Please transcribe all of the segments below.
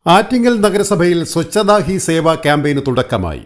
ആറ്റിങ്ങൽ നഗരസഭയിൽ സ്വച്ഛതാ ഹി സേവ ക്യാമ്പയിന് തുടക്കമായി.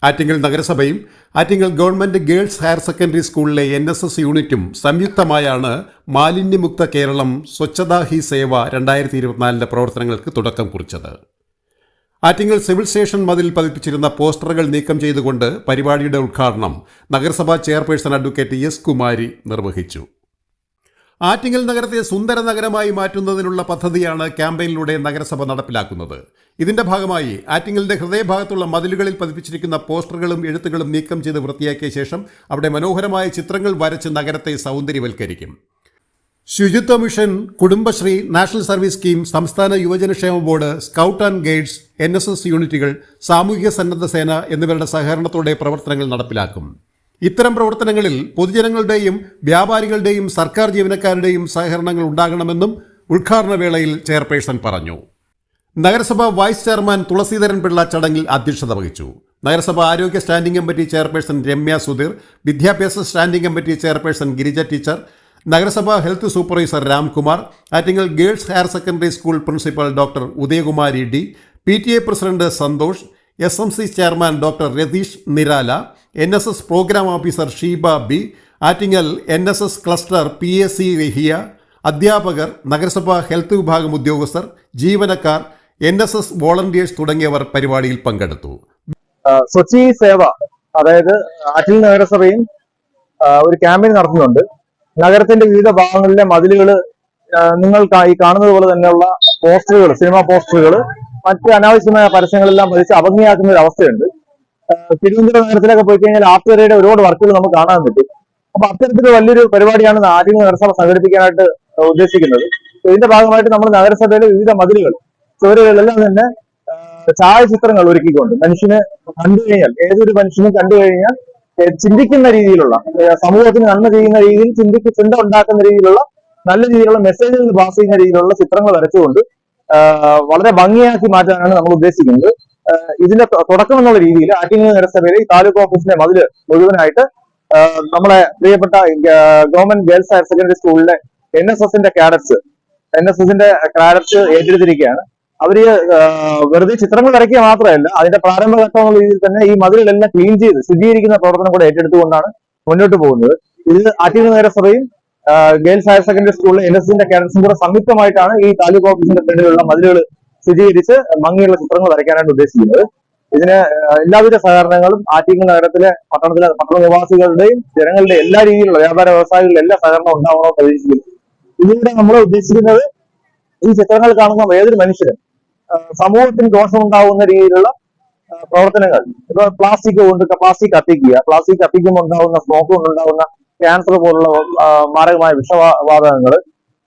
ആറ്റിങ്ങൽ നഗരസഭയും Attingal government girls higher secondary സ്കൂളിലെ NSS യൂണിറ്റും സംയുക്തമായാണ് മാലിന്യമുക്ത കേരളം സ്വച്ഛതാ ഹി സേവ 2024 പ്രവർത്തനങ്ങൾക്ക് തുടക്കം കുറിച്ചത്. ആറ്റിങ്ങൽ സിവിൽ സ്റ്റേഷൻ മതിൽ പതിപ്പിച്ചിരുന്ന പോസ്റ്ററുകൾ നീക്കം ചെയ്തുകൊണ്ട് പരിപാടിയുടെ ഉദ്ഘാടനം നഗരസഭാ ചെയർപേഴ്സൺ അഡ്വക്കേറ്റ് S. കുമാരി നിർവഹിച്ചു. ആറ്റിങ്ങൽ നഗരത്തെ സുന്ദര നഗരമായി മാറ്റുന്നതിനുള്ള പദ്ധതിയാണ് ക്യാമ്പയിനിലൂടെ നഗരസഭ നടപ്പിലാക്കുന്നത്. ഇതിന്റെ ഭാഗമായി ആറ്റിങ്ങലിന്റെ ഹൃദയഭാഗത്തുള്ള മതിലുകളിൽ പതിപ്പിച്ചിരിക്കുന്ന പോസ്റ്ററുകളും എഴുത്തുകളും നീക്കം ചെയ്ത് വൃത്തിയാക്കിയ ശേഷം അവിടെ മനോഹരമായ ചിത്രങ്ങൾ വരച്ച് നഗരത്തെ സൗന്ദര്യവൽക്കരിക്കും. ശുചിത്വ mission, Kudumbashree, national service scheme, സംസ്ഥാന യുവജനക്ഷേമ board, scout and guides, NSS യൂണിറ്റുകൾ, സാമൂഹിക സന്നദ്ധ സേന എന്നിവരുടെ സഹകരണത്തോടെ പ്രവർത്തനങ്ങൾ നടപ്പിലാക്കും. ഇത്തരം പ്രവർത്തനങ്ങളിൽ പൊതുജനങ്ങളുടെയും വ്യാപാരികളുടെയും സർക്കാർ ജീവനക്കാരുടെയും സഹകരണങ്ങൾ ഉണ്ടാകണമെന്നും ഉദ്ഘാടന വേളയിൽ ചെയർപേഴ്സൺ പറഞ്ഞു. നഗരസഭ വൈസ് ചെയർമാൻ തുളസീധരൻ പിള്ള ചടങ്ങിൽ അധ്യക്ഷത വഹിച്ചു. നഗരസഭ ആരോഗ്യ standing committee chairperson Ramya Sudheer, വിദ്യാഭ്യാസ standing committee chairperson Girija teacher, നഗരസഭ health supervisor Ramkumar, Attingal girls higher secondary school principal doctor Udayakumari D, PTA president Santhosh, SMC chairman doctor Ratheesh Nirala, NSS programme officer Sheeba B, Attingal NSS cluster PAC Rahiya, അധ്യാപകർ, നഗരസഭ ഹെൽത്ത് വിഭാഗം ഉദ്യോഗസ്ഥർ, ജീവനക്കാർ, NSS വോളണ്ടിയേഴ്സ് തുടങ്ങിയവർ പരിപാടിയിൽ പങ്കെടുത്തു. സ്വച്ഛി സേവ, അതായത് ആറ്റിങ്ങൽ നഗരസഭയും ഒരു ക്യാമ്പയിൻ നടത്തുന്നുണ്ട്. നഗരത്തിന്റെ വിവിധ ഭാഗങ്ങളിലെ മതിലുകൾ നിങ്ങൾ ഈ കാണുന്നത് പോലെ തന്നെയുള്ള പോസ്റ്ററുകൾ, സിനിമാ പോസ്റ്ററുകൾ, മറ്റ് അനാവശ്യമായ പരസ്യങ്ങളെല്ലാം പതിച്ച് അഭംഗിയാക്കുന്ന ഒരു അവസ്ഥയുണ്ട്. തിരുവനന്തപുരം നഗരത്തിലൊക്കെ പോയി കഴിഞ്ഞാൽ ആർട്ടിയുടെ ഒരുപാട് വർക്കുകൾ നമുക്ക് കാണാൻ പറ്റും. അപ്പൊ അത്തരത്തിലുള്ള വലിയൊരു പരിപാടിയാണ് ആറ്റിങ്ങൽ നഗരസഭ സംഘടിപ്പിക്കാനായിട്ട് ഉദ്ദേശിക്കുന്നത്. ഇതിന്റെ ഭാഗമായിട്ട് നമ്മൾ നഗരസഭയുടെ വിവിധ മതിലുകൾ, ചുവരുകളിലെല്ലാം തന്നെ ഛായാചിത്രങ്ങൾ ഒരുക്കിക്കൊണ്ട് മനുഷ്യന് കണ്ടു കഴിഞ്ഞാൽ, ഏതൊരു മനുഷ്യനും കണ്ടു കഴിഞ്ഞാൽ ചിന്തിക്കുന്ന രീതിയിലുള്ള, സമൂഹത്തിന് നന്മ ചെയ്യുന്ന രീതിയിൽ ചിന്ത ഉണ്ടാക്കുന്ന രീതിയിലുള്ള, നല്ല രീതിയിലുള്ള മെസ്സേജുകൾ പാസ് ചെയ്യുന്ന രീതിയിലുള്ള ചിത്രങ്ങൾ വരച്ചുകൊണ്ട് വളരെ ഭംഗിയാക്കി മാറ്റാനാണ് നമ്മൾ ഉദ്ദേശിക്കുന്നത്. ഇതിന്റെ തുടക്കം എന്നുള്ള രീതിയിൽ ആറ്റിങ്ങൽ നഗരസഭയിലെ ഈ താലൂക്ക് ഓഫീസിന്റെ മതില് മുഴുവനായിട്ട് നമ്മളെ പ്രിയപ്പെട്ട ഗവൺമെന്റ് ഗേൾസ് ഹയർ സെക്കൻഡറി സ്കൂളിലെ NSSന്റെ കാഡറ്റ്സ് ഏറ്റെടുത്തിരിക്കുകയാണ്. അവര് വെറുതെ ചിത്രങ്ങൾ വരയ്ക്കുക മാത്രമല്ല, അതിന്റെ പ്രാരംഭഘട്ടം എന്നുള്ള രീതിയിൽ തന്നെ ഈ മതിലുകളെല്ലാം ക്ലീൻ ചെയ്ത് ശുചീകരിക്കുന്ന പ്രവർത്തനം കൂടെ ഏറ്റെടുത്തുകൊണ്ടാണ് മുന്നോട്ട് പോകുന്നത്. ഇത് ആറ്റിങ്ങൽ നഗരസഭയും ഗേൾസ് ഹയർ സെക്കൻഡറി സ്കൂളിലെ NSSന്റെ കാഡറ്റ്സും കൂടെ സംയുക്തമായിട്ടാണ് ഈ താലൂക്ക് ഓഫീസിന്റെ ഫ്രണ്ടിലുള്ള മതിലുകൾ ശുചീകരിച്ച് ഭംഗിയുള്ള ചിത്രങ്ങൾ വരയ്ക്കാനായിട്ട് ഉദ്ദേശിക്കുന്നത്. ഇതിന് എല്ലാവിധ സഹകരണങ്ങളും ആറ്റിങ്ങൽ നഗരത്തിലെ പട്ടണ നിവാസികളുടെയും ജനങ്ങളുടെയും എല്ലാ രീതിയിലുള്ള വ്യാപാര വ്യവസായികളുടെ എല്ലാ സഹകരണം ഉണ്ടാവണമെന്ന് പ്രതീക്ഷിക്കുന്നു. ഇതിലൂടെ നമ്മൾ ഉദ്ദേശിക്കുന്നത് ഈ ചിത്രങ്ങൾ കാണുന്ന ഏതൊരു മനുഷ്യരും സമൂഹത്തിന് ദോഷമുണ്ടാകുന്ന രീതിയിലുള്ള പ്രവർത്തനങ്ങൾ, ഇപ്പൊ പ്ലാസ്റ്റിക് കത്തിക്കുക, പ്ലാസ്റ്റിക് കത്തിക്കുമ്പോൾ ഉണ്ടാകുന്ന സ്മോക്ക് കൊണ്ടുണ്ടാകുന്ന ക്യാൻസർ പോലുള്ള മാരകമായ വിഷവാതകങ്ങൾ,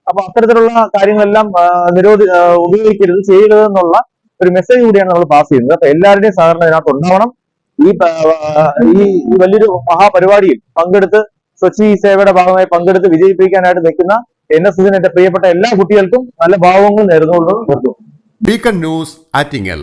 അപ്പൊ അത്തരത്തിലുള്ള കാര്യങ്ങളെല്ലാം ഉപയോഗിക്കരുത്, ചെയ്യരുത് എന്നുള്ള ഒരു മെസ്സേജ് കൂടിയാണ് നമ്മൾ പാസ് ചെയ്യുന്നത്. അപ്പൊ എല്ലാവരുടെയും സഹകരണം ഇതിനകത്ത് ഉണ്ടാവണം. ഈ വലിയൊരു മഹാപരിപാടിയിൽ പങ്കെടുത്ത് സ്വച്ഛി സേവയുടെ ഭാഗമായി പങ്കെടുത്ത് വിജയിപ്പിക്കാനായിട്ട് നിൽക്കുന്ന NSSന്റെ പ്രിയപ്പെട്ട എല്ലാ കുട്ടികൾക്കും നല്ല ഭാവങ്ങൾ നേരുന്നുകൊണ്ടും ബീക്കൺ ന്യൂസ്, ആറ്റിങ്ങൽ.